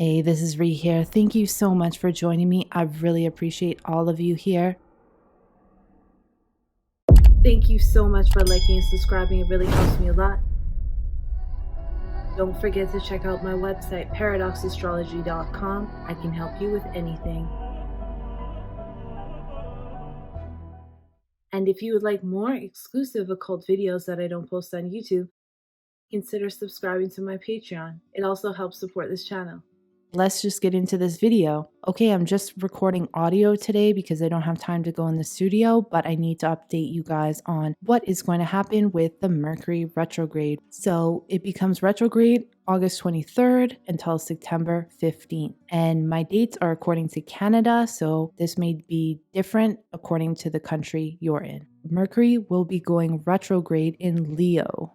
Hey, this is Ree here. Thank you so much for joining me. I really appreciate all of you here. Thank you so much for liking and subscribing. It really helps me a lot. Don't forget to check out my website, paradoxastrology.com. I can help you with anything. And if you would like more exclusive occult videos that I don't post on YouTube, consider subscribing to my Patreon. It also helps support this channel. Let's just get into this video. Okay, I'm just recording audio today because I don't have time to go in the studio, but I need to update you guys on what is going to happen with the Mercury retrograde. So it becomes retrograde August 23rd until September 15th. And my dates are according to Canada, so this may be different according to the country you're in. Mercury will be going retrograde in Leo.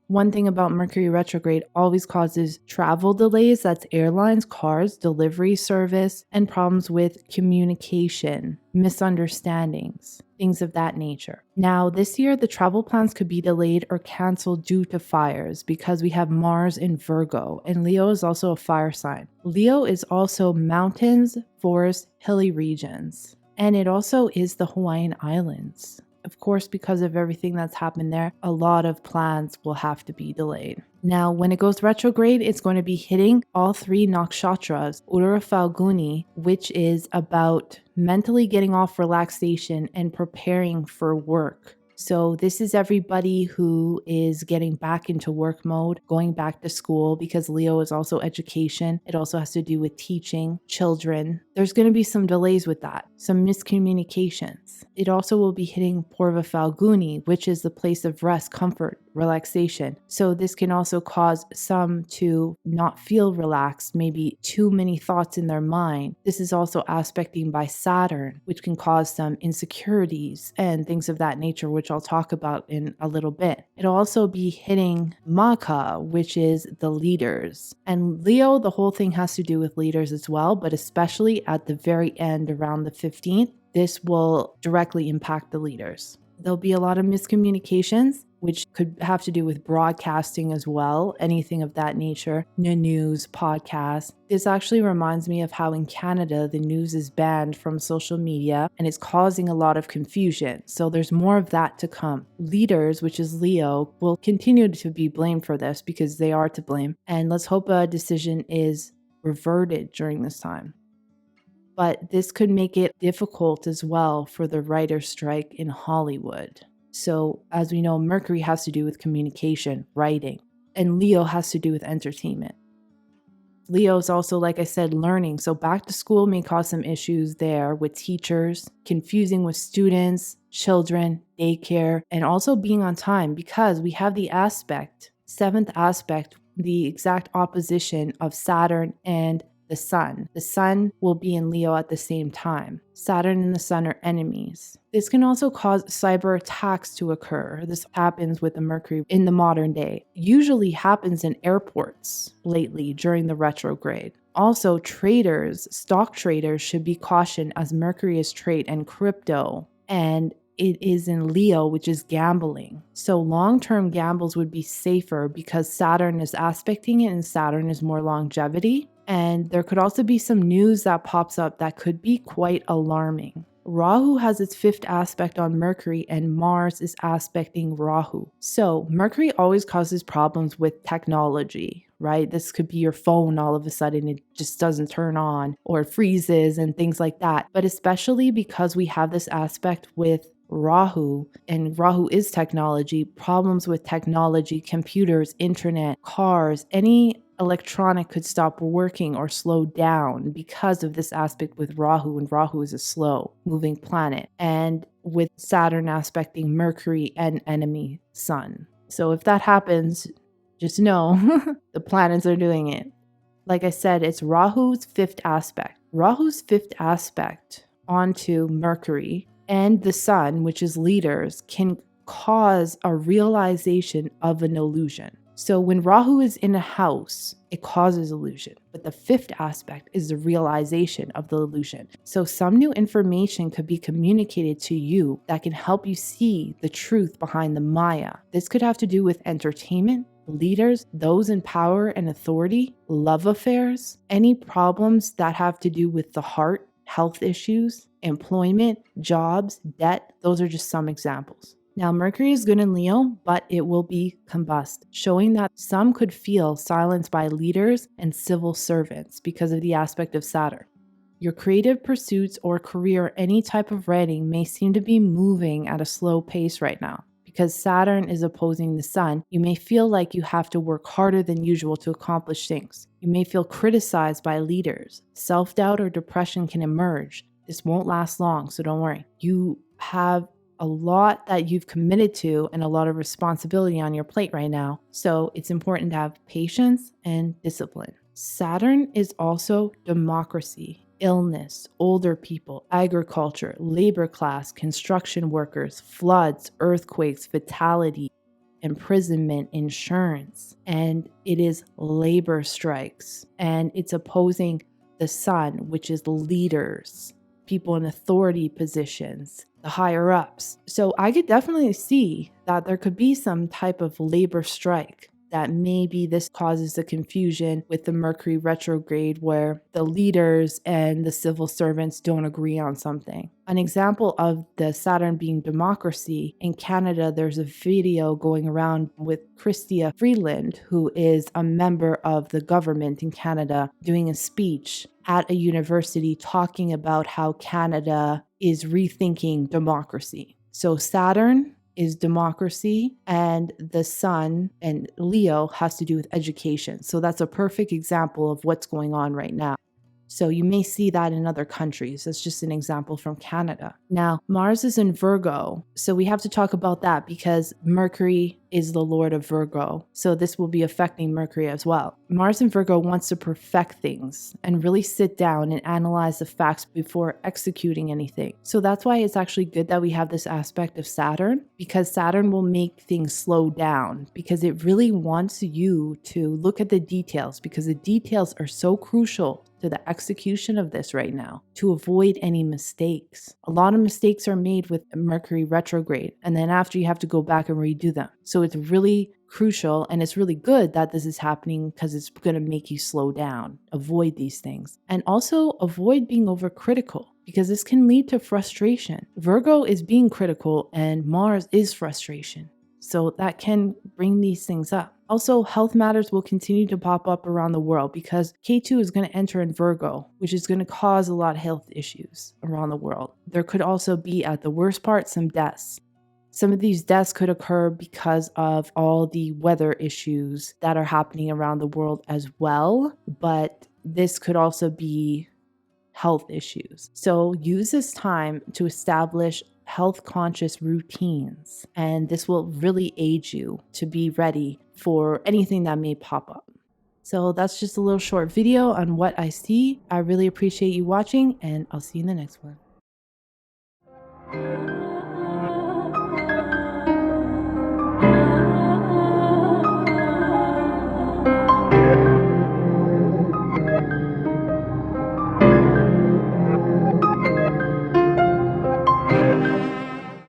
One thing about Mercury retrograde always causes travel delays, that's airlines, cars, delivery service, and problems with communication, misunderstandings, things of that nature. Now, this year, the travel plans could be delayed or canceled due to fires because we have Mars in Virgo, and Leo is also a fire sign. Leo is also mountains, forests, hilly regions, and it also is the Hawaiian Islands. Of course, because of everything that's happened there, a lot of plans will have to be delayed. Now, when it goes retrograde, it's going to be hitting all three nakshatras, Uttara Phalguni, which is about mentally getting off relaxation and preparing for work. So this is everybody who is getting back into work mode, going back to school, because Leo is also education. It also has to do with teaching children. There's going to be some delays with that, some miscommunications. It also will be hitting Purva Phalguni, which is the place of rest, comfort, relaxation. So this can also cause some to not feel relaxed, maybe too many thoughts in their mind. This is also aspecting by Saturn, which can cause some insecurities and things of that nature, which I'll talk about in a little bit. It'll also be hitting Magha, which is the leaders. And Leo, the whole thing has to do with leaders as well, but especially at the very end around the 15th, this will directly impact the leaders. There'll be a lot of miscommunications, which could have to do with broadcasting as well, anything of that nature, news, podcasts. This actually reminds me of how in Canada, the news is banned from social media and it's causing a lot of confusion. So there's more of that to come. Leaders, which is Leo, will continue to be blamed for this because they are to blame. And let's hope a decision is reverted during this time. But this could make it difficult as well for the writer's strike in Hollywood. So as we know, Mercury has to do with communication, writing, and Leo has to do with entertainment. Leo is also, like I said, learning. So back to school may cause some issues there with teachers, confusing with students, children, daycare, and also being on time because we have the aspect, seventh aspect, the exact opposition of Saturn and the Sun. The Sun will be in Leo at the same time. Saturn and the Sun are enemies. This can also cause cyber attacks to occur. This happens with the Mercury in the modern day. Usually happens in airports lately during the retrograde. Also, traders, stock traders should be cautioned as Mercury is trade and crypto, and it is in Leo, which is gambling. So long-term gambles would be safer because Saturn is aspecting it and Saturn is more longevity. And there could also be some news that pops up that could be quite alarming. Rahu has its fifth aspect on Mercury and Mars is aspecting Rahu. So Mercury always causes problems with technology, right? This could be your phone all of a sudden, it just doesn't turn on or it freezes and things like that. But especially because we have this aspect with Rahu, and Rahu is technology, problems with technology, computers, internet, cars, any electronic could stop working or slow down because of this aspect with Rahu, and Rahu is a slow moving planet, and with Saturn aspecting Mercury and enemy Sun. So if that happens, just know the planets are doing it. Like I said, it's Rahu's fifth aspect. Rahu's fifth aspect onto Mercury and the Sun, which is leaders, can cause a realization of an illusion. So when Rahu is in a house, it causes illusion. But the fifth aspect is the realization of the illusion. So some new information could be communicated to you that can help you see the truth behind the Maya. This could have to do with entertainment, leaders, those in power and authority, love affairs, any problems that have to do with the heart, health issues, employment, jobs, debt. Those are just some examples. Now, Mercury is good in Leo, but it will be combust, showing that some could feel silenced by leaders and civil servants because of the aspect of Saturn. Your creative pursuits or career, any type of writing, may seem to be moving at a slow pace right now. Because Saturn is opposing the Sun, you may feel like you have to work harder than usual to accomplish things. You may feel criticized by leaders. Self-doubt or depression can emerge. This won't last long, so don't worry. You have a lot that you've committed to and a lot of responsibility on your plate right now. So it's important to have patience and discipline. Saturn is also democracy, illness, older people, agriculture, labor class, construction workers, floods, earthquakes, fatality, imprisonment, insurance, and it is labor strikes. And it's opposing the Sun, which is leaders, people in authority positions, the higher ups. So I could definitely see that there could be some type of labor strike, that maybe this causes a confusion with the Mercury retrograde where the leaders and the civil servants don't agree on something. An example of the Saturn being democracy, in Canada, there's a video going around with Chrystia Freeland, who is a member of the government in Canada, doing a speech at a university talking about how Canada is rethinking democracy. So Saturn is democracy, and the Sun and Leo has to do with education. So that's a perfect example of what's going on right now. So you may see that in other countries. That's just an example from Canada. Now, Mars is in Virgo. So we have to talk about that because Mercury is the Lord of Virgo. So this will be affecting Mercury as well. Mars in Virgo wants to perfect things and really sit down and analyze the facts before executing anything. So that's why it's actually good that we have this aspect of Saturn, because Saturn will make things slow down, because it really wants you to look at the details, because the details are so crucial to the execution of this right now, to avoid any mistakes. A lot of mistakes are made with Mercury retrograde, and then after you have to go back and redo them. So it's really crucial, and it's really good that this is happening because it's going to make you slow down, avoid these things, and also avoid being overcritical, because this can lead to frustration. Virgo is being critical and Mars is frustration. So that can bring these things up. Also, health matters will continue to pop up around the world because K2 is going to enter in Virgo, which is going to cause a lot of health issues around the world. There could also be, at the worst part, some deaths. Some of these deaths could occur because of all the weather issues that are happening around the world as well, but this could also be health issues. So use this time to establish health conscious routines, and this will really aid you to be ready for anything that may pop up. So that's just a little short video on what I see. I really appreciate you watching, and I'll see you in the next one.